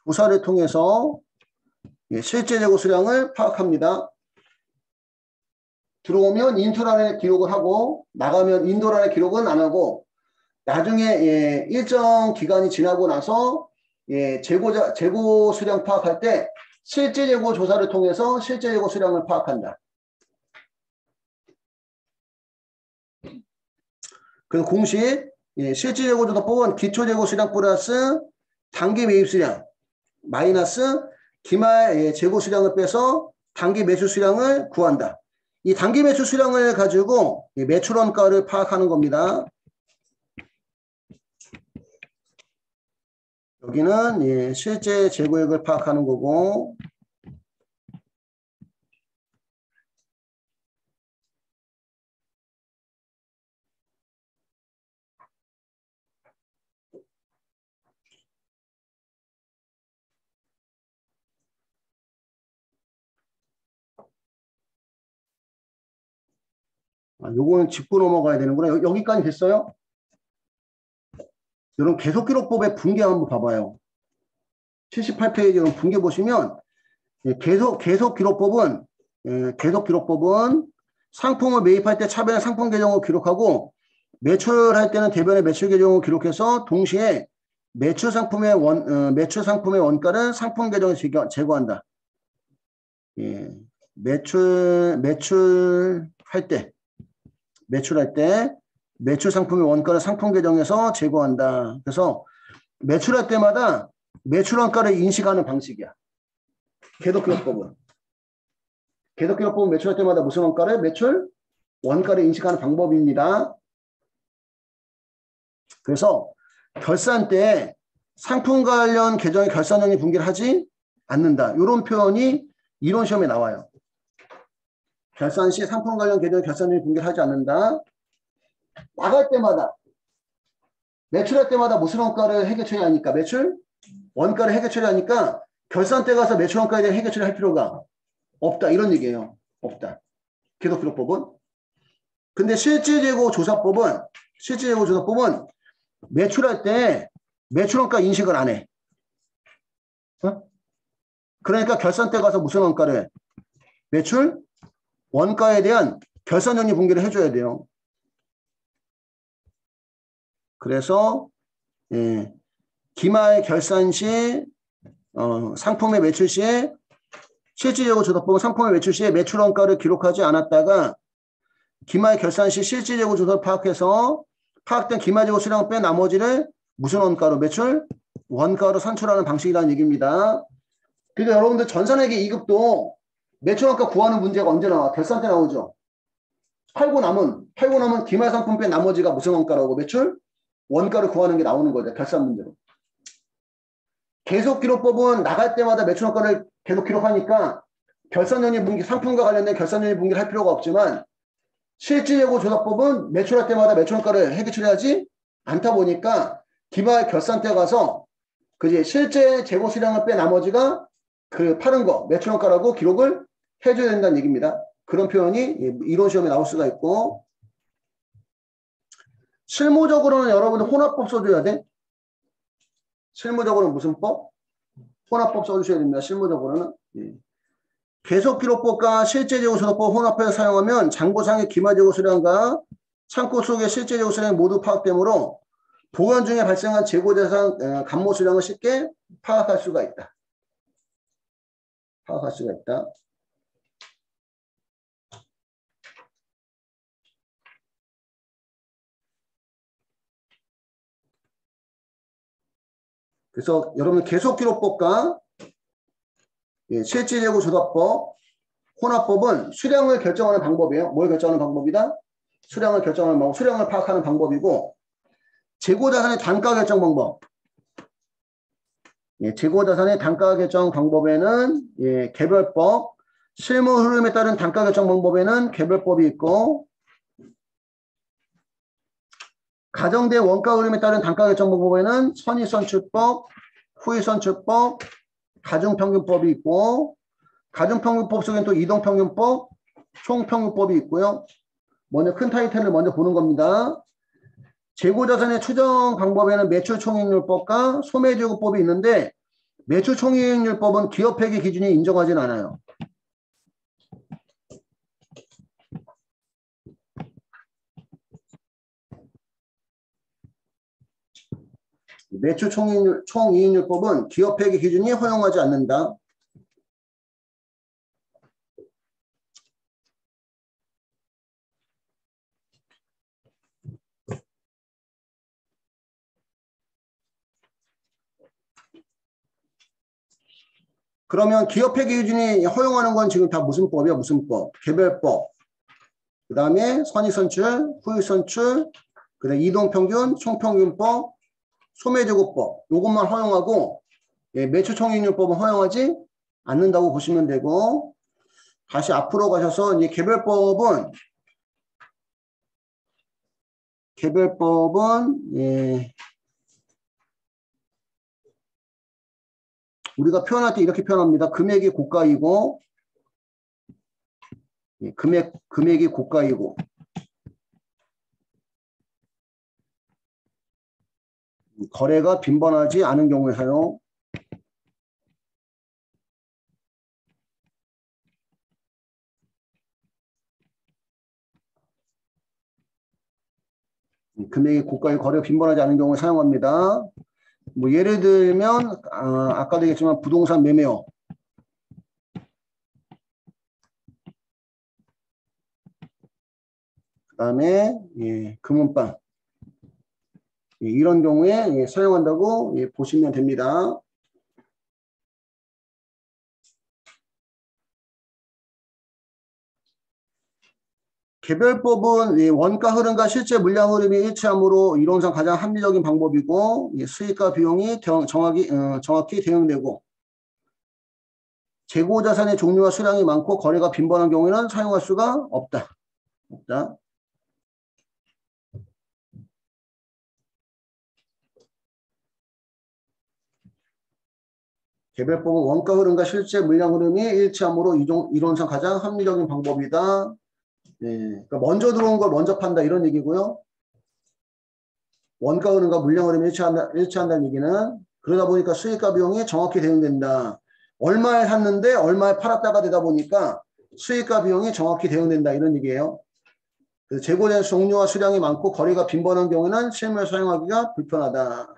조사를 통해서 실제 재고 수량을 파악합니다. 들어오면 인수란에 기록을 하고 나가면 인도란에 기록은 안 하고 나중에 일정 기간이 지나고 나서 재고 수량 파악할 때 실제 재고 조사를 통해서 실제 재고 수량을 파악한다. 그래서 공식 실제 재고 조사법은 기초 재고 수량 플러스 단기 매입 수량 마이너스 기말 재고 수량을 빼서 단기 매출 수량을 구한다. 이 단기 매출 수량을 가지고 매출원가를 파악하는 겁니다. 여기는 실제 재고액을 파악하는 거고, 요거는 짚고 넘어가야 되는구나. 여기까지 됐어요? 여러분 계속기록법의 분계 한번 봐봐요. 78페이지 분계 보시면 계속기록법은 상품을 매입할 때 차변의 상품 계정을 기록하고 매출할 때는 대변의 매출 계정을 기록해서 동시에 매출 상품의 원가를 상품 계정에 제거한다. 예. 매출할 때 매출 상품의 원가를 상품 계정에서 제거한다. 그래서 매출할 때마다 매출 원가를 인식하는 방식이야. 개독기록법은. 개독기록법은 매출할 때마다 무슨 원가를? 매출 원가를 인식하는 방법입니다. 그래서 결산 때 상품 관련 계정의 결산형이 분기를 하지 않는다. 이런 표현이 이론 시험에 나와요. 결산 시 상품 관련 계정의 결산형이 분기를 하지 않는다. 나갈 때마다 매출할 때마다 무슨 원가를 회계 처리하니까 매출 원가를 회계 처리하니까 결산 때 가서 매출 원가에 대한 회계 처리할 필요가 없다. 이런 얘기예요. 없다. 개독기록법은. 근데 실질재고 조사법은 매출할 때 매출원가 인식을 안 해. 어? 그러니까 결산 때 가서 무슨 원가를 매출 원가에 대한 결산형리 분기를 해줘야 돼요. 그래서 기말 결산 시 상품의 매출 시에 실질재고 조사법은 상품의 매출 시에 매출원가를 기록하지 않았다가 기말 결산 시 실질재고 조사를 파악해서 파악된 기말재고 수량을 뺀 나머지를 무슨 원가로? 매출 원가로 산출하는 방식이라는 얘기입니다. 그러니까 여러분들 전산회계 2급도 매출원가 구하는 문제가 언제 나와? 결산 때 나오죠. 팔고 남은 기말 상품 뺀 나머지가 무슨 원가라고? 매출 원가를 구하는 게 나오는 거죠. 결산 문제로. 계속기록법은 나갈 때마다 매출원가를 계속 기록하니까 결산연리 분기, 상품과 관련된 결산연리 분기를 할 필요가 없지만 실질재고 조사법은 매출할 때마다 매출원가를 회계 처리하지 않다 보니까 기말 결산 때 가서 그지 실제 재고 수량을 뺀 나머지가 그 파는 거 매출원가라고 기록을 해줘야 된다는 얘기입니다. 그런 표현이 이론 시험에 나올 수가 있고 실무적으로는 여러분들 혼합법 써줘야 돼. 실무적으로는 무슨 법? 혼합법 써주셔야 됩니다. 실무적으로는. 계속기록법과 실제재고수록법 혼합해서 사용하면 장고상의 기말재고 수량과 창고 속의 실제재고 수량이 모두 파악되므로 보관 중에 발생한 재고자산 감모 수량을 쉽게 파악할 수가 있다. 그래서 여러분 계속기록법과 실질재고 조사법, 혼합법은 수량을 결정하는 방법이에요. 뭘 결정하는 방법이다? 수량을 결정하는 방법, 수량을 파악하는 방법이고 재고자산의 단가 결정 방법. 재고자산의 단가 결정 방법에는 개별법, 실무 흐름에 따른 단가 결정 방법에는 개별법이 있고 가정된 원가 흐름에 따른 단가 결정 방법에는 선의선출법, 후의선출법, 가중평균법이 있고 가중평균법 속에는 또 이동평균법, 총평균법이 있고요. 먼저 큰 타이틀을 먼저 보는 겁니다. 재고자산의 추정 방법에는 매출총익률법과 소매재고법이 있는데 매출총익률법은 기업회계 기준이 인정하진 않아요. 매출총이익률법은 기업회계 기준이 허용하지 않는다. 그러면 기업회계 기준이 허용하는 건 지금 다 무슨 법이야? 무슨 법? 개별법. 그 다음에 선의선출, 후의선출, 그 다음에 이동평균, 총평균법, 소매재고법. 이것만 허용하고 매출총익률법은 허용하지 않는다고 보시면 되고 다시 앞으로 가셔서 이제 개별법은 우리가 표현할 때 이렇게 표현합니다. 금액이 고가이고 금액이 고가이고 거래가 빈번하지 않은 경우에 사용. 금액이 고가의 거래가 빈번하지 않은 경우에 사용합니다. 뭐 예를 들면 아까도 얘기했지만 부동산 매매업, 그다음에 예, 금은방 예, 이런 경우에 예, 사용한다고 예, 보시면 됩니다. 개별법은 예, 원가 흐름과 실제 물량 흐름이 일치하므로 이론상 가장 합리적인 방법이고 예, 수익과 비용이 정확히 대응되고 재고 자산의 종류와 수량이 많고 거래가 빈번한 경우에는 사용할 수가 없다. 개별법은 원가 흐름과 실제 물량 흐름이 일치하므로 이론상 가장 합리적인 방법이다. 예, 그러니까 먼저 들어온 걸 먼저 판다 이런 얘기고요. 원가 흐름과 물량 흐름이 일치한다는 얘기는 그러다 보니까 수익과 비용이 정확히 대응된다. 얼마에 샀는데 얼마에 팔았다가 되다 보니까 수익과 비용이 정확히 대응된다 이런 얘기예요. 재고된 종류와 수량이 많고 거래가 빈번한 경우에는 실무에 사용하기가 불편하다.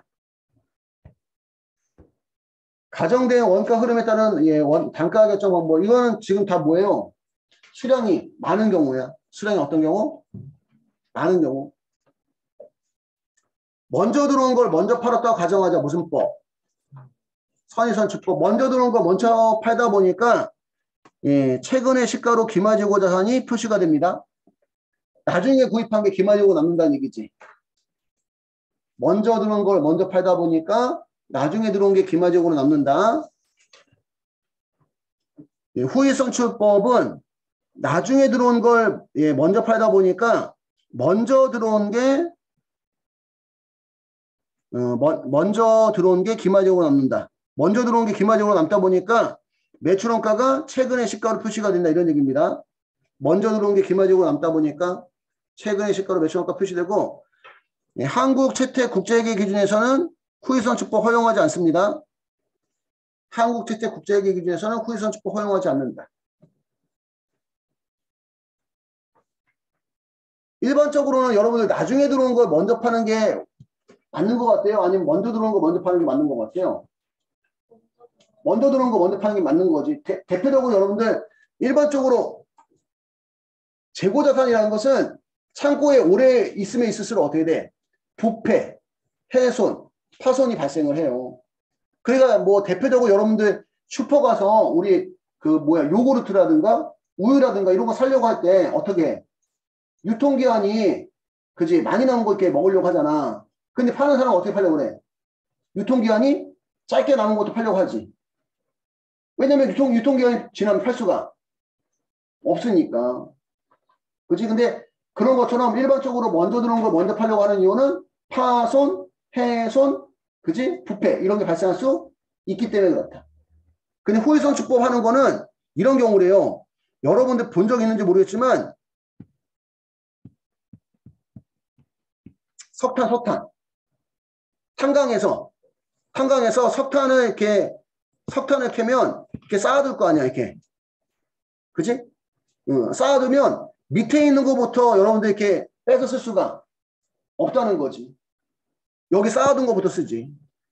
가정된 원가 흐름에 따른 예, 단가 결정 방법 이거는 지금 다 뭐예요? 수량이 많은 경우야. 수량이 어떤 경우? 많은 경우. 먼저 들어온 걸 먼저 팔았다고 가정하자. 무슨 법? 선의선출법. 먼저 들어온 걸 먼저 팔다 보니까 예, 최근의 시가로 기마재고 자산이 표시가 됩니다. 나중에 구입한 게 기마재고 남는다는 얘기지. 먼저 들어온 걸 먼저 팔다 보니까 나중에 들어온 게 기마재고로 남는다. 예, 후익선출법은 나중에 들어온 걸 예, 먼저 팔다 보니까 먼저 들어온 게 먼저 들어온 게 기마재고로 남는다. 먼저 들어온 게 기마재고로 남다 보니까 매출원가가 최근의 시가로 표시가 된다 이런 얘기입니다. 먼저 들어온 게 기마재고로 남다 보니까 최근의 시가로 매출원가 표시되고 예, 한국채택국제회계 기준에서는 후익선출법 허용하지 않습니다. 한국채택국제회계 기준에서는 후익선출법 허용하지 않는다. 일반적으로는 여러분들 나중에 들어온 걸 먼저 파는 게 맞는 것 같아요? 아니면 먼저 들어온 거 먼저 파는 게 맞는 것 같아요? 먼저 들어온 거 먼저 파는 게 맞는 거지. 대표적으로 여러분들 일반적으로 재고자산이라는 것은 창고에 오래 있으면 있을수록 어떻게 돼? 부패, 훼손, 파손이 발생을 해요. 그러니까 뭐 대표적으로 여러분들 슈퍼 가서 우리 그 뭐야 요구르트라든가 우유라든가 이런 거 사려고 할 때 어떻게 해? 유통기한이 그지 많이 남은 거 이렇게 먹으려고 하잖아. 근데 파는 사람은 어떻게 팔려고 그래? 유통기한이 짧게 남은 것도 팔려고 하지. 왜냐면 유통기한이 지나면 팔 수가 없으니까. 그치? 근데 그런 것처럼 일반적으로 먼저 들어온 걸 먼저 팔려고 하는 이유는 파손, 훼손, 그치? 부패 이런 게 발생할 수 있기 때문에 그렇다. 근데 후익선출법 하는 거는 이런 경우래요. 여러분들 본 적 있는지 모르겠지만 석탄. 탄광에서 석탄을 캐면 이렇게 쌓아둘 거 아니야, 이렇게. 그치? 쌓아두면 밑에 있는 것부터 여러분들 이렇게 빼서 쓸 수가 없다는 거지. 여기 쌓아둔 것부터 쓰지.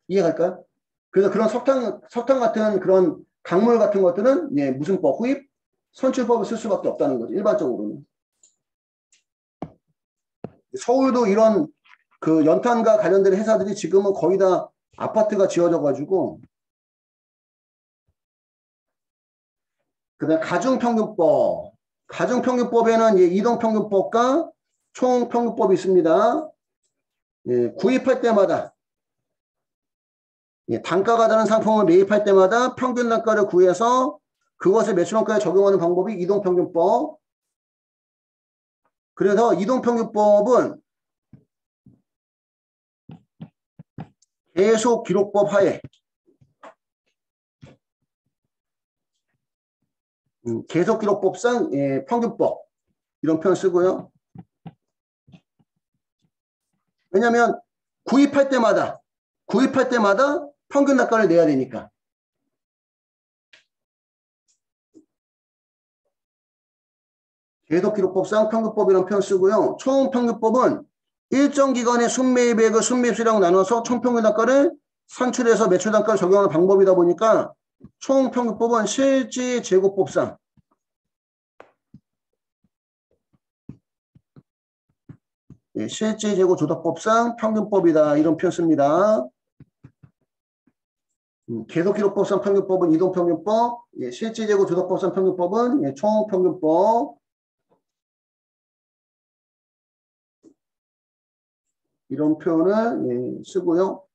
이해갈까요? 그래서 그런 석탄 같은 그런 강물 같은 것들은 예, 무슨 법? 후입? 선출법을 쓸 수밖에 없다는 거지. 일반적으로는. 서울도 이런 그 연탄과 관련된 회사들이 지금은 거의 다 아파트가 지어져 가지고 그다음 가중평균법. 가중평균법에는 예, 이동평균법과 총평균법이 있습니다. 예, 구입할 때마다 예, 단가가 다른 상품을 매입할 때마다 평균 단가를 구해서 그것을 매출원가에 적용하는 방법이 이동평균법. 그래서 이동평균법은 계속 기록법 하에 계속 기록법상 예, 평균법 이런 표현 쓰고요. 왜냐하면 구입할 때마다 평균 단가를 내야 되니까. 계속 기록법상 평균법이라는 표현 쓰고요. 총평균법은 일정 기간의 순매입액을 순매입수량 나눠서 총평균 단가를 산출해서 매출 단가를 적용하는 방법이다 보니까 총평균법은 실지재고법상 예, 실지재고조작법상 평균법이다. 이런 표현 씁니다. 계속기록법상 평균법은 이동평균법, 예, 실지재고조작법상 평균법은 예, 총평균법. 이런 표현을 예, 쓰고요.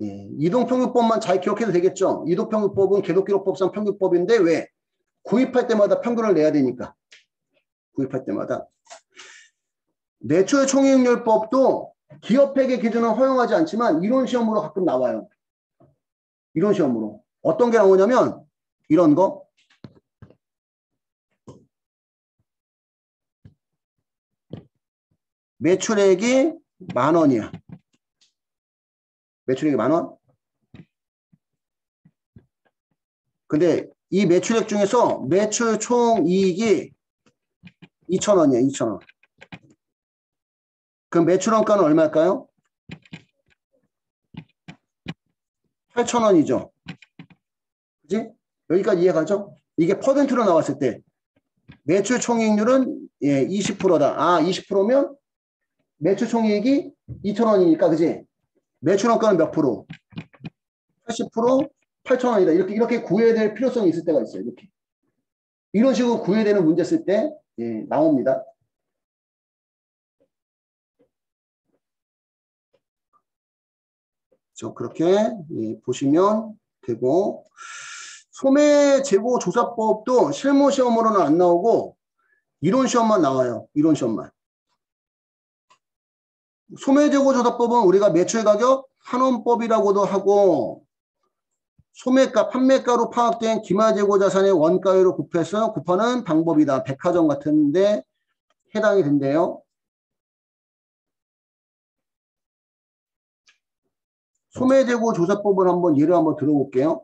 예, 이동평균법만 잘 기억해도 되겠죠. 이동평균법은 계속기록법상 평균법인데 왜? 구입할 때마다 평균을 내야 되니까. 구입할 때마다. 매출 총이익률법도 기업회계 기준은 허용하지 않지만 이론 시험으로 가끔 나와요. 이론 시험으로. 어떤 게 나오냐면 이런 거. 매출액이 10,000원이야. 매출액이 10,000원. 근데 이 매출액 중에서 매출 총이익이 2,000원이야. 2,000원. 그럼 매출원가는 얼마일까요? 8,000원이죠. 그지? 여기까지 이해가죠? 이게 퍼센트로 나왔을 때 매출 총이익률은 예, 20%다. 아, 20%면 매출 총이익이 2,000원이니까 그지? 매출원가는 몇 프로? 80%? 8,000원이다. 이렇게 구해야 될 필요성이 있을 때가 있어요. 이렇게. 이런 식으로 구해야 되는 문제 쓸 때 예, 나옵니다. 그렇게 예, 보시면 되고 소매재고조사법도 실무시험으로는 안 나오고 이론시험만 나와요. 이론시험만. 소매재고조사법은 우리가 매출가격 환원법이라고도 하고 소매가 판매가로 파악된 기말재고자산의 원가율을 곱하는 방법이다. 백화점 같은데 해당이 된대요. 소매재고조사법을 한번 예를 한번 들어볼게요.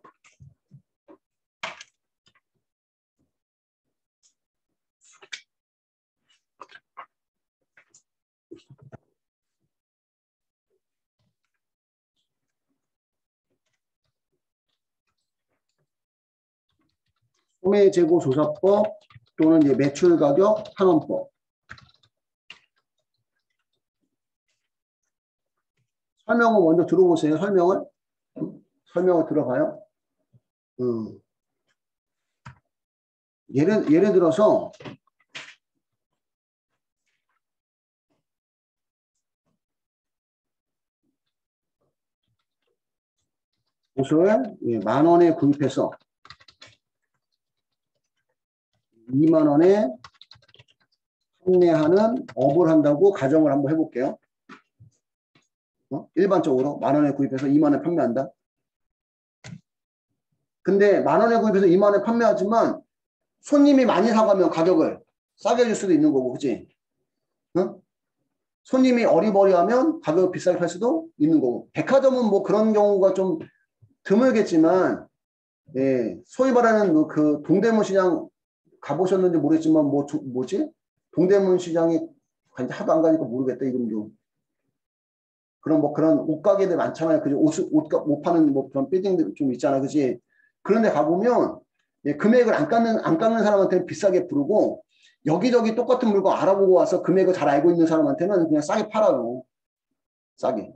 소매재고조사법 또는 이제 매출가격 환원법. 설명을 먼저 들어보세요. 설명을 들어가요. 예를 들어서 옷을 10,000원에 구입해서 20,000원에 판매하는 업을 한다고 가정을 한번 해볼게요. 일반적으로 10,000원에 구입해서 20,000원에 판매한다. 근데 10,000원에 구입해서 20,000원에 판매하지만 손님이 많이 사가면 가격을 싸게 줄 수도 있는 거고, 그치? 응? 손님이 어리버리하면 가격을 비싸게 팔 수도 있는 거고. 백화점은 뭐 그런 경우가 좀 드물겠지만, 예, 소위 말하는 그 동대문 시장 가보셨는지 모르겠지만, 뭐지? 동대문 시장에 하도 안 가니까 모르겠다, 이름도. 그런 옷가게들 많잖아요. 그지? 옷 파는 뭐 그런 빌딩들 좀 있잖아. 그지? 그런데 가보면, 예, 금액을 안 깎는 사람한테는 비싸게 부르고, 여기저기 똑같은 물건 알아보고 와서 금액을 잘 알고 있는 사람한테는 그냥 싸게 팔아요. 싸게.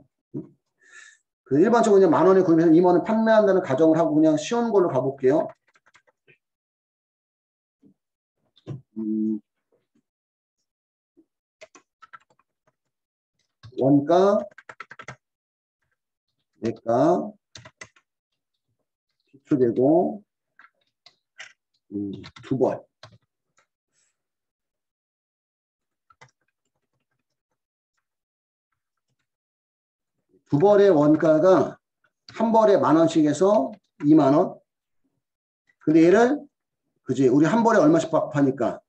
그 일반적으로 그냥 10,000원에 구입해서 20,000원에 판매한다는 가정을 하고 그냥 쉬운 걸로 가볼게요. 원가, 매가, 기초되고, 두 벌. 두 벌의 원가가 한 벌에 10,000원씩 해서 20,000원. 근데 얘를, 그지? 우리 한 벌에 얼마씩 파니까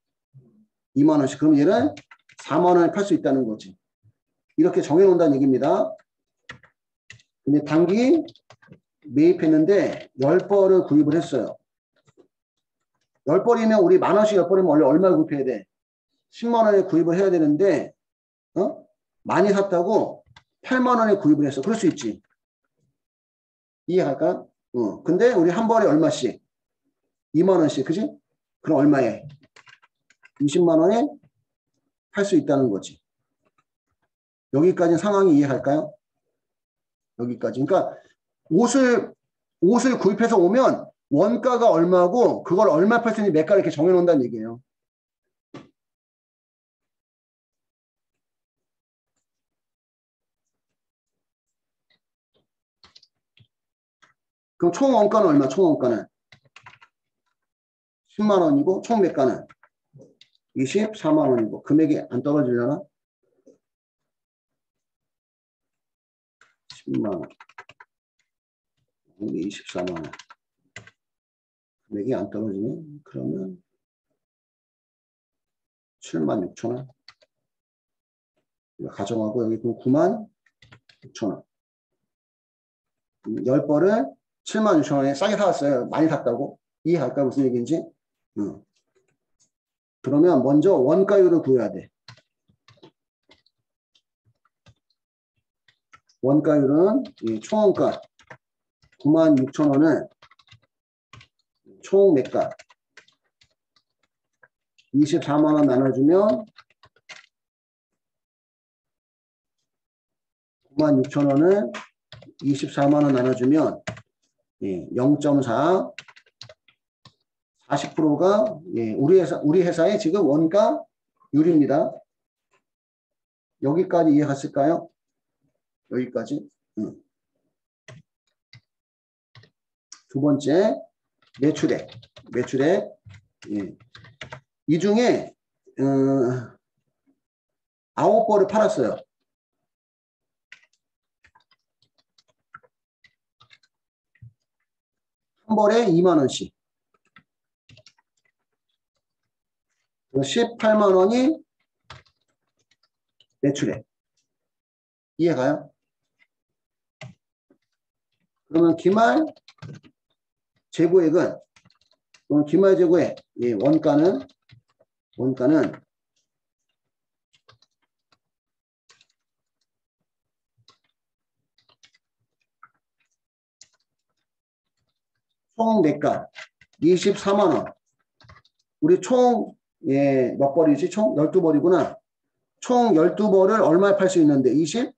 20,000원씩. 그럼 얘를 40,000원에 팔 수 있다는 거지. 이렇게 정해놓는다는 얘기입니다. 근데 단기 매입했는데 10벌을 구입을 했어요. 10벌이면 우리 10,000원씩 10벌이면 원래 얼마를 구입해야 돼? 10만 원에 구입을 해야 되는데 많이 샀다고 8만 원에 구입을 했어. 그럴 수 있지. 이해할까? 근데 우리 한 벌에 얼마씩? 2만 원씩, 그지? 그럼 얼마에? 20만 원에 팔 수 있다는 거지. 여기까지 상황이 이해할까요? 여기까지. 그러니까 옷을 구입해서 오면 원가가 얼마고 그걸 얼마 팔 수 있는지 매가를 이렇게 정해놓는다는 얘기예요. 그럼 총 원가는 얼마? 총 원가는 10만 원이고 총 매가는 24만 원이고 금액이 안 떨어지려나? 10만 원. 이게 24만 원. 금액이 안 떨어지네. 그러면 7만 6천 원. 가정하고 여기 9만 6천 원. 10벌을 7만 6천 원에 싸게 사왔어요. 많이 샀다고. 이해할까? 무슨 얘기인지? 그러면 먼저 원가율을 구해야 돼. 원가율은 총원가 9만 6천 원을 총 매가 24만 원 나눠주면 9만 6천 원을 24만 원 나눠주면 0.4 40%가 우리 회사의 지금 원가율입니다. 여기까지 이해갔을까요? 여기까지. 두 번째 매출액. 이 중에 9벌을 팔았어요. 한 벌에 2만 원씩. 18만 원이 매출액. 이해가요? 그러면 기말 재고액은 기말 재고액 원가는 총 매가 24만 원. 우리 총 몇 벌이지? 총 12벌이구나. 총 12벌을 얼마에 팔 수 있는데? 24만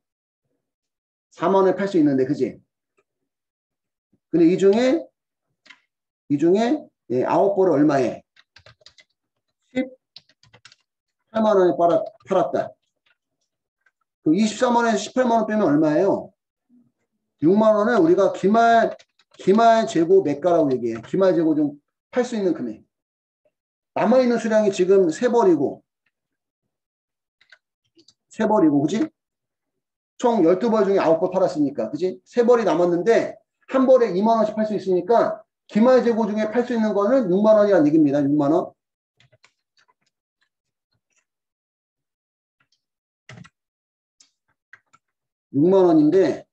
원에 팔 수 있는데, 그지? 근데 이 중에 9벌을 얼마에? 18만 원에 팔았다. 그럼 24만 원에서 18만 원 빼면 얼마예요? 6만 원을 우리가 기말 재고 매가라고 얘기해. 기말 재고 좀 팔 수 있는 금액. 남아있는 수량이 지금 3벌이고, 그지? 총 12벌 중에 9벌 팔았으니까, 그지? 3벌이 남았는데, 한 벌에 2만 원씩 팔 수 있으니까, 기말 재고 중에 팔 수 있는 거는 6만 원이라는 얘기입니다. 6만 원. (6만 원인데)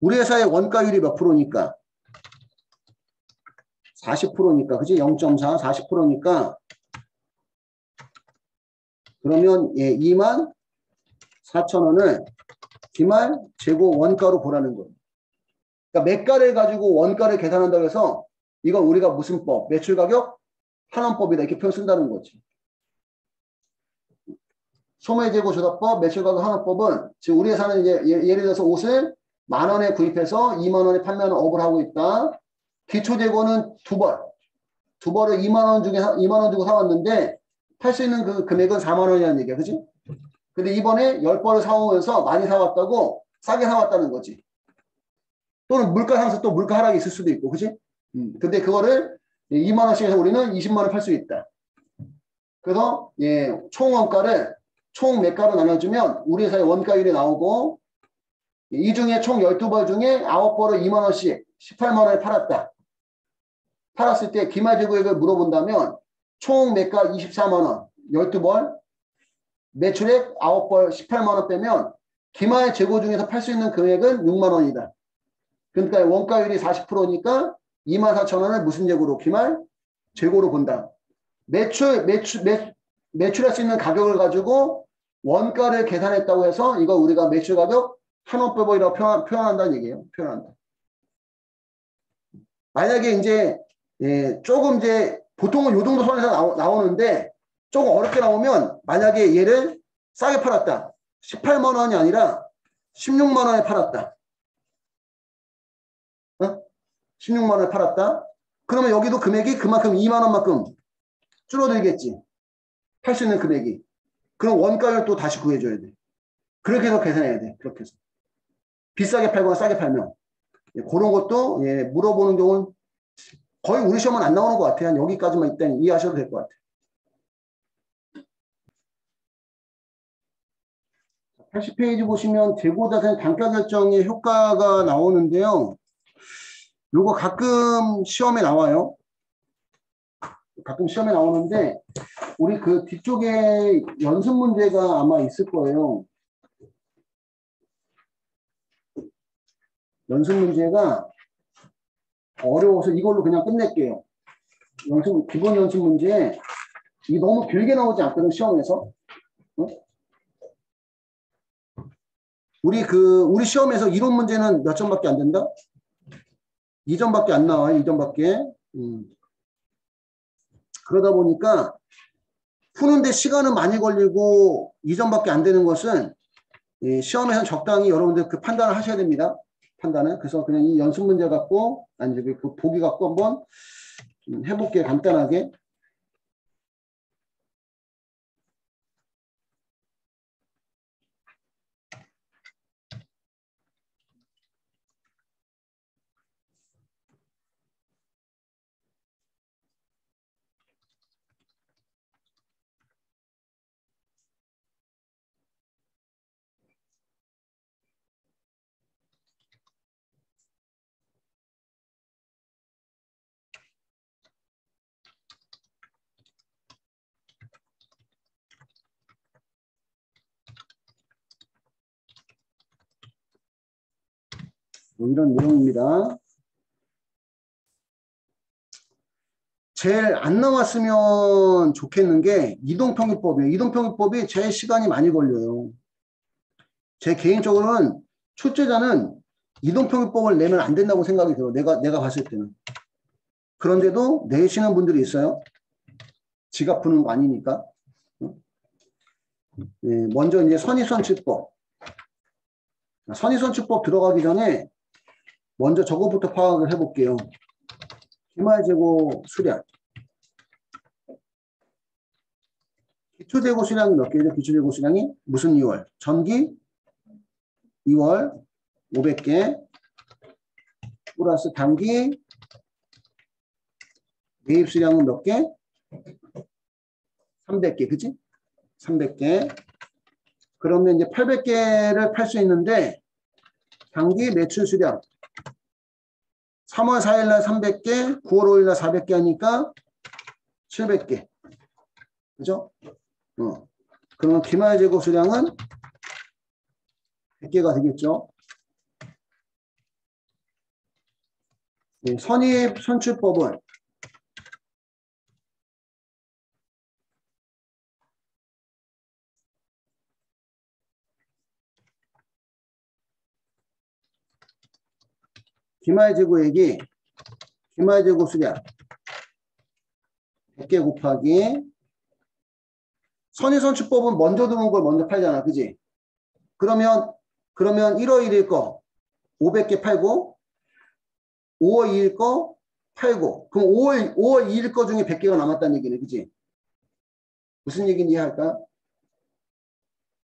우리 회사의 원가율이 몇 프로니까? 40%니까, 그지? 0.4, 40%니까, 그러면 2만 4천 원을 기말 재고 원가로 보라는 거예요. 그러니까 매가를 가지고 원가를 계산한다고 해서 이건 우리가 무슨 법? 매출 가격 환원법이다. 이렇게 표현 쓴다는 거지. 소매재고 조달법, 매출 가격 환원법은 지금 우리 회사는 이제 예를 들어서 옷을 10,000원에 구입해서 2만 원에 판매하는 업을 하고 있다. 기초재고는 2벌. 2벌을 2만 원 주고 사왔는데 팔 수 있는 그 금액은 4만 원이라는 얘기야. 그지? 근데 이번에 10벌을 사오면서 많이 사왔다고 싸게 사왔다는 거지. 또는 물가 상승 또 물가 하락이 있을 수도 있고. 그지? 근데 그거를 2만 원씩 해서 우리는 20만 원 팔 수 있다. 그래서 총 원가를 총 매가로 나눠주면 우리 회사의 원가율이 나오고 이 중에 총 12벌 중에 9벌을 2만 원씩 18만 원에 팔았다. 팔았을 때 기말 재고액을 물어본다면 총 매가 24만 원, 12벌, 매출액 9벌 18만 원 빼면 기말 재고 중에서 팔 수 있는 금액은 6만 원이다. 그러니까 원가율이 40%니까 2만 4천 원을 무슨 재고로? 기말 재고로 본다. 매출할 수 있는 가격을 가지고 원가를 계산했다고 해서 이거 우리가 매출 가격 한원법이라고 표현한다는 얘기예요. 표현한다. 만약에 이제 조금 이제 보통은 요 정도 선에서 나오는데 조금 어렵게 나오면 만약에 얘를 싸게 팔았다. 18만 원이 아니라 16만 원에 팔았다. 16만 원에 팔았다. 그러면 여기도 금액이 그만큼 2만 원만큼 줄어들겠지. 팔 수 있는 금액이. 그럼 원가를 또 다시 구해줘야 돼. 그렇게 해서 계산해야 돼. 그렇게 해서. 비싸게 팔거나 싸게 팔면. 그런 것도 물어보는 경우는 거의 우리 시험은 안 나오는 것 같아요. 한 여기까지만 일단 이해하셔도 될 것 같아요. 80페이지 보시면 재고자산 단가 결정의 효과가 나오는데요. 요거 가끔 시험에 나와요. 가끔 시험에 나오는데 우리 그 뒤쪽에 연습 문제가 아마 있을 거예요. 연습 문제가 어려워서 이걸로 그냥 끝낼게요. 기본 연습 문제 이게 너무 길게 나오지 않거든 시험에서. 응? 우리 시험에서 이론 문제는 몇 점밖에 안 된다? 2점밖에 안 나와요. 2점밖에. 그러다 보니까 푸는데 시간은 많이 걸리고 2점밖에 안 되는 것은 시험에서 적당히 여러분들 그 판단을 하셔야 됩니다. 판단은. 그래서 그냥 이 연습 문제 갖고 아니 그 보기 갖고 한번 해볼게요. 간단하게. 뭐 이런 내용입니다. 제일 안 나왔으면 좋겠는 게 이동평균법이에요. 이동평균법이 제일 시간이 많이 걸려요. 제 개인적으로는 출제자는 이동평균법을 내면 안 된다고 생각이 들어요. 내가 봤을 때는. 그런데도 내시는 분들이 있어요. 지가 푸는 거 아니니까. 먼저 이제 선의선출법. 선의선출법 들어가기 전에 먼저 저거부터 파악을 해볼게요. 기말재고 수량. 기초재고 수량이 몇 개죠? 기초재고 수량이 무슨 2월? 전기 2월 500개 플러스 단기 매입 수량은 몇 개? 300개, 그치? 300개. 그러면 이제 800개를 팔 수 있는데 단기 매출 수량 3월 4일 날 300개, 9월 5일 날 400개 하니까 700개. 그죠? 그러면 기말 재고 수량은 100개가 되겠죠? 선입 선출법은 기말 재고액이 기말 재고 수량 100개 곱하기 선입 선출법은 먼저 들어온 걸 먼저 팔잖아. 그지? 그러면 1월 1일 거 500개 팔고 5월 2일 거 팔고 그럼 5월 2일 거 중에 100개가 남았다는 얘기네. 그지? 무슨 얘기인지 이해할까?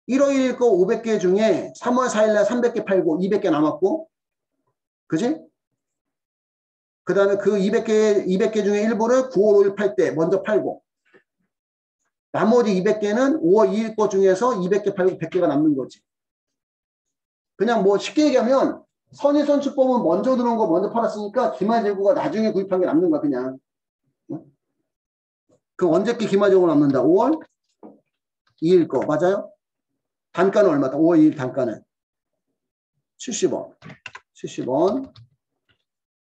1월 1일 거 500개 중에 3월 4일 날 300개 팔고 200개 남았고 그지? 그 다음에 그 200개 중에 일부를 9월 5일 팔 때 먼저 팔고 나머지 200개는 5월 2일 거 중에서 200개 팔고 100개가 남는 거지. 그냥 뭐 쉽게 얘기하면 선의선출법은 먼저 들어온 거 먼저 팔았으니까 기말재고가 나중에 구입한 게 남는 거야 그냥. 그럼 언제께 기말재고 남는다? 5월 2일 거 맞아요? 단가는 얼마다? 5월 2일 단가는 70원. 70원.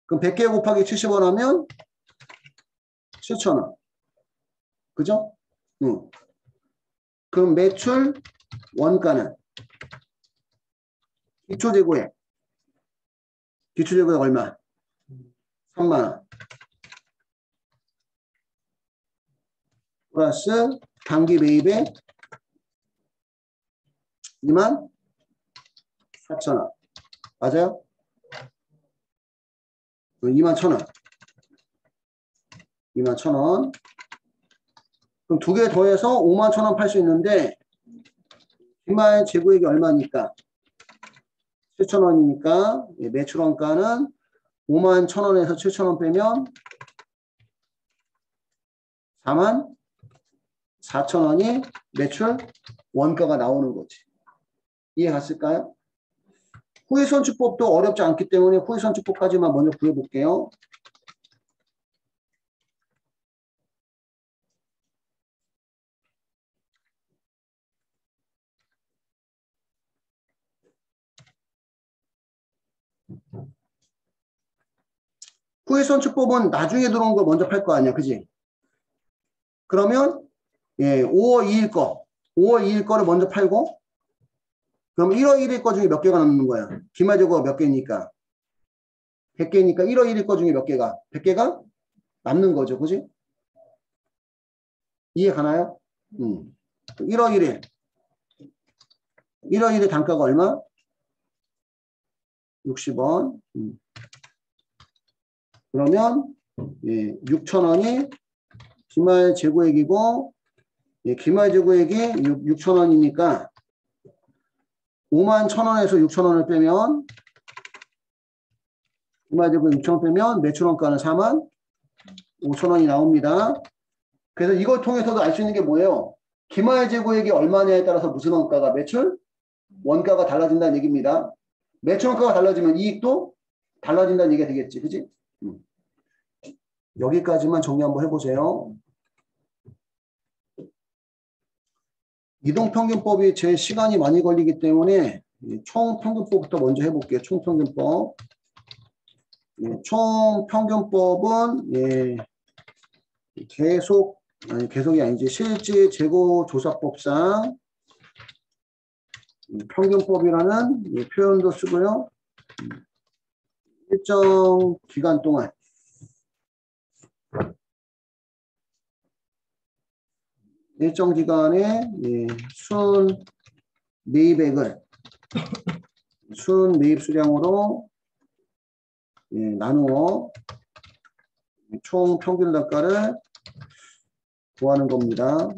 그럼 100개 곱하기 70원 하면 7,000원. 그죠? 응. 그럼 매출 원가는 기초재고액. 기초재고액 얼마? 3만원. 플러스 단기 매입액 24,000원. 맞아요? 21,000원. 21,000원. 그럼 두 개 더해서 51,000원 팔 수 있는데 기말 재고액이 얼마니까? 7,000원이니까 매출 원가는 51,000원에서 7,000원 빼면 44,000원이 매출 원가가 나오는 거지. 이해 갔을까요? 후위선출법도 어렵지 않기 때문에 후위선출법까지만 먼저 구해볼게요. 후위선출법은 나중에 들어온 걸 먼저 팔 거 아니야. 그지? 그러면 5월 2일 거, 5월 2일 거를 먼저 팔고 그럼 1월 1일 거 중에 몇 개가 남는 거야? 기말재고가 몇 개니까? 100개니까 1월 1일 거 중에 몇 개가? 100개가 남는 거죠. 그지? 이해 가나요? 1월 1일. 1월 1일 단가가 얼마? 60원. 그러면 6,000원이 기말 재고액이고 기말 재고액이 6,000원이니까 51,000원에서 6,000원을 빼면 기말 재고액 6,000원 빼면 매출 원가는 45,000원이 나옵니다. 그래서 이걸 통해서도 알 수 있는 게 뭐예요? 기말 재고액이 얼마냐에 따라서 무슨 원가가 매출 원가가 달라진다는 얘기입니다. 매출 원가가 달라지면 이익도 달라진다는 얘기가 되겠지. 그지? 여기까지만 정리 한번 해보세요. 이동평균법이 제일 시간이 많이 걸리기 때문에 총평균법부터 먼저 해볼게요. 총평균법. 총평균법은 계속이 아니지. 실질재고조사법상 평균법이라는 표현도 쓰고요. 일정 기간 동안 일정 기간에 순 매입액을 순 매입 수량으로 나누어 총 평균 단가를 구하는 겁니다.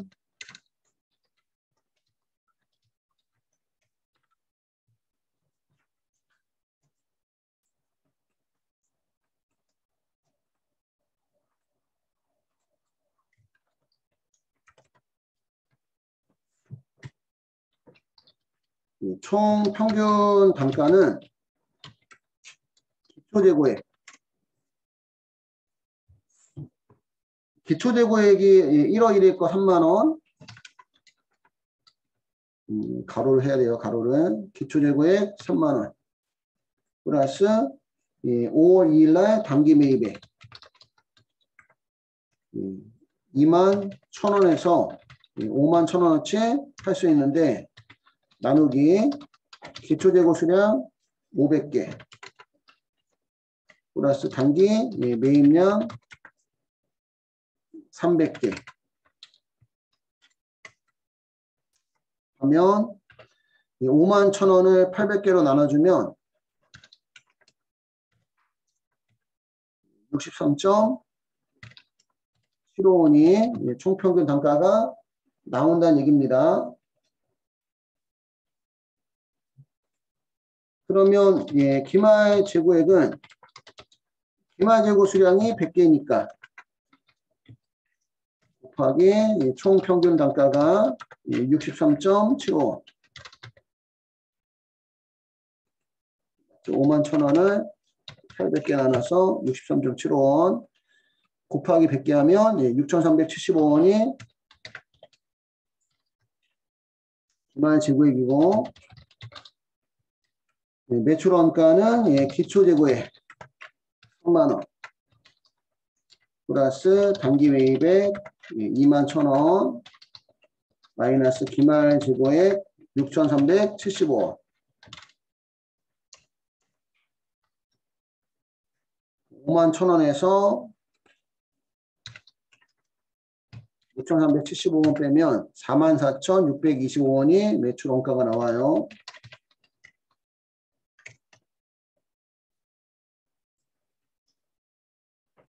총 평균 단가는 기초재고액. 기초재고액이 1월 1일 거 3만원. 가로를 해야 돼요. 가로를. 기초재고액 3만원. 플러스 5월 2일날 단기 매입액 21,000원에서 51,000원어치 할 수 있는데 나누기 기초재고 수량 500개 플러스 단기 매입량 300개 하면 51,000원을 800개로 나눠주면 63.75원이 총평균 단가가 나온다는 얘기입니다. 그러면 기말 재고액은 기말 재고 수량이 100개니까 곱하기 총평균 단가가 63.75원 51,000원을 800개 나눠서 63.75원 곱하기 100개 하면 6,375원이 기말 재고액이고 매출 원가는 기초재고액 3만원 플러스 단기 매입액 21,000원 마이너스 기말 재고액 6,375원. 51,000원에서 6,375원 빼면 44,625원이 매출 원가가 나와요.